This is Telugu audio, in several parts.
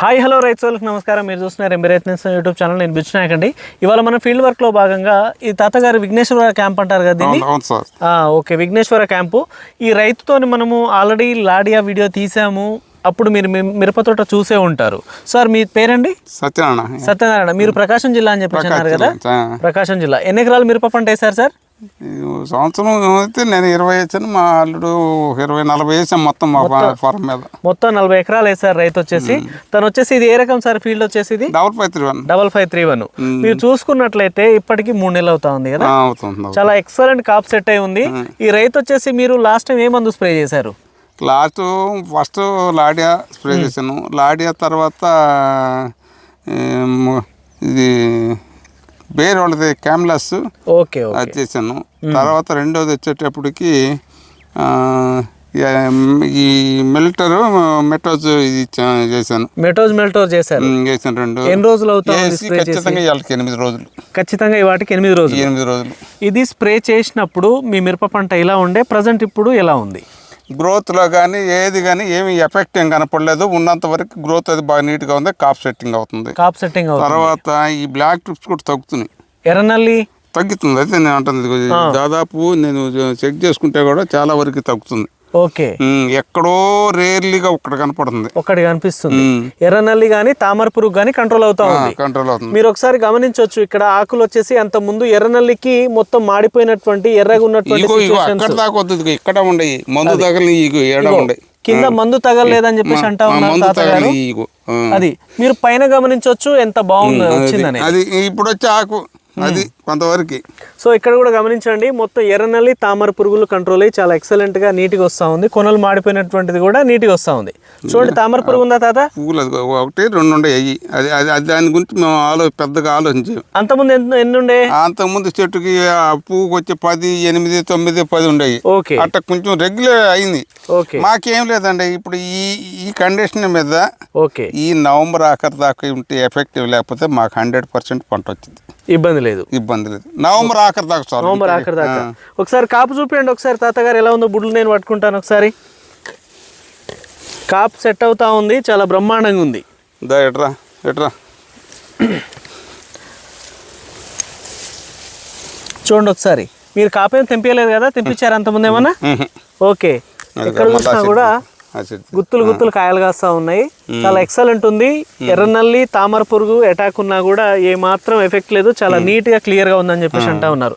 హాయ్ హలో రైతులకు నమస్కారం. మీరు చూస్తున్నారు ఎంబీ రైతు నేస్తం యూట్యూబ్ ఛానల్. నేను బిచ్చునాయక్ అండి. ఇవాళ మన ఫీల్డ్ వర్క్లో భాగంగా ఈ తాతగారు విఘ్నేశ్వర క్యాంప్ అంటారు కదా దీన్ని. Okay, Vighneshwara camp. ఈ రైతుతో మనము ఆల్రెడీ లాడియా వీడియో తీసాము. అప్పుడు మీరు మిరప తోట చూసే ఉంటారు. సార్ మీ పేరండి? సత్యనారాయణ. మీరు ప్రకాశం జిల్లా అని చెప్పి అన్నారు కదా. ప్రకాశం జిల్లా. ఎన్ని ఎకరాలు మిరప పంట వేశారు సార్? సంవత్సరం అయితే నేను 20 వేసాను, మా అల్లుడు 20-40 వేసాను. మొత్తం మా ఫారం మీద మొత్తం 40 ఎకరాలు వేసారు రైతు వచ్చేసి. తను వచ్చేసి ఇది ఏ రకం సార్ ఫీల్డ్ వచ్చేసి? ఇది 5531. మీరు చూసుకున్నట్లయితే ఇప్పటికి 3 నెలలు అవుతా ఉంది కదా. చాలా ఎక్సలెంట్ కాప్ సెట్ అయి ఉంది. ఈ రైతు వచ్చేసి మీరు లాస్ట్ టైం ఏ మందు స్ప్రే చేశారు? ఫస్ట్ లాడియా స్ప్రే చేశాను. లాడియా తర్వాత ఇది వేరే వాళ్ళది క్యామ్లాస్ అది చేశాను. తర్వాత రెండోది వచ్చేటప్పటికి ఈ మెటోజ్ ఇది చేశాను. మెటోజ్ చేశాను. రెండు. ఎన్ని రోజులు అవుతుంది? ఖచ్చితంగా ఇవాళకి 8 రోజులు. ఖచ్చితంగా వాటికి 8 రోజులు. ఇది స్ప్రే చేసినప్పుడు మీ మిరప పంట ఇలా ఉండే, ప్రజెంట్ ఇప్పుడు ఎలా ఉంది? గ్రోత్లో కానీ ఏది కానీ ఏమి ఎఫెక్ట్ ఏం కనపడలేదు. ఉన్నంత వరకు గ్రోత్ అది బాగా నీట్గా ఉంది. కాప్ సెట్టింగ్ అవుతుంది. తర్వాత ఈ బ్లాక్ ట్రిప్స్ కూడా తగ్గుతున్నాయి. ఎర్రనల్లి తగ్గుతుంది. అయితే నేను అంటుంది దాదాపు నేను చెక్ చేసుకుంటే కూడా చాలా వరకు తగ్గుతుంది. ఓకే, ఎక్కడో రేర్లీగా ఒకటి కనిపిస్తుంది. ఎర్రనల్లి గానీ తామర పురుగు గానీ కంట్రోల్ అవుతుంది. మీరు ఒకసారి గమనించవచ్చు, ఇక్కడ ఆకులు వచ్చేసి అంత ముందు ఎర్రనల్లికి మొత్తం మాడిపోయినటువంటి ఎర్రగా ఉన్నటువంటి ఇక్కడ ఉండయి మందు తగలి కింద మందు తగలలేదని చెప్పేసి అంటా ఉన్నారు. అది మీరు పైన గమనించవచ్చు ఎంత బాగుంది వచ్చిందని. అది ఇప్పుడు వచ్చే ఆకు అది కొంతవరకు. సో ఇక్కడ కూడా గమనించండి, మొత్తం ఎర్రనల్లి తామర పురుగులు కంట్రోల్ అయ్యి చాలా ఎక్సలెంట్ గా నీట్గా వస్తా ఉంది. కొనలు మాడిపోయినటువంటిది కూడా నీట్గా వస్తా ఉంది. చూడండి, తామర పురుగు ఉందా తాత? పువ్వులు 1-2 ఉండే అయ్యి. అది దాని గురించి మేము పెద్దగా ఆలోచించాము. అంతకుముందు ఎన్ని ఉండే? అంతకుముందు చెట్టుకి పువ్వుకి వచ్చి 10, 8, 9, 10 ఉండేవి. అట్లా కొంచెం రెగ్యులర్ అయింది. మాకేం లేదండి ఇప్పుడు ఈ కండిషన్ మీద ఈ నవంబర్ ఆఖరి దాకా ఉంటే ఎఫెక్టివ్, లేకపోతే మాకు 100% పంట వచ్చింది. ఇబ్బంది లేదు. నవంబర్ ఆఖరి దాకా. ఒకసారి కాపు చూపించండి ఒకసారి తాతగారు, ఎలా ఉందో బుడ్లు నేను పట్టుకుంటాను ఒకసారి. కాపు సెట్ అవుతా ఉంది, చాలా బ్రహ్మాండంగా ఉంది. ఎట్రా చూడండి ఒకసారి. మీరు కాపేం తెంపించలేదు కదా? తెంపించారు అంతకుముందు ఏమన్నా? ఓకే, ఎక్కడ చూసినా కూడా గుత్తులు కాయలు కాస్తా ఉన్నాయి. చాలా ఎక్సలెంట్ ఉంది. ఎర్రనల్లి తామర పురుగు అటాక్ ఉన్నా కూడా ఏ మాత్రం ఎఫెక్ట్ లేదు. చాలా నీట్ గా క్లియర్ గా ఉందని చెప్పేసి అంటా ఉన్నారు.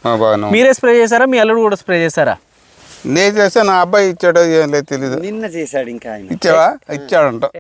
మీరే స్ప్రే చేశారా? మీ అల్లుడు కూడా స్ప్రే చేశారా? నేను చేసా, నా అబ్బాయి ఇచ్చాడో ఏం లేదు తెలియదు. నిన్న చేశాడు. ఇంకా ఇచ్చాడంట.